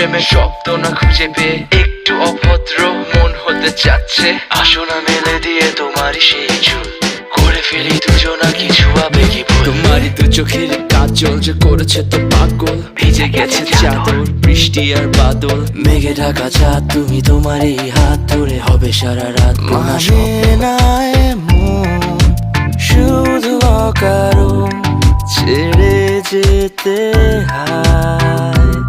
প্রেমের শব্দ না খুঁজে পেয়ে একটু অভদ্র মন হতে চাচ্ছে। আসো না মেলে দিয়ে তোমারই সেই চুল, করে ফেলি দুজনা কিছু আবেগী ভুল। তোমারই দু চোখের কাজল যে করেছে তো পাগল, ভিজে গেছে চাদর বৃষ্টি আর বাদল। মেঘে ঢাকা চাঁদ তুমি তোমারই হাত ধরে হবে সারা রাত। মানে না এমন শুধু অকারণ ছেড়ে যেতে হয়।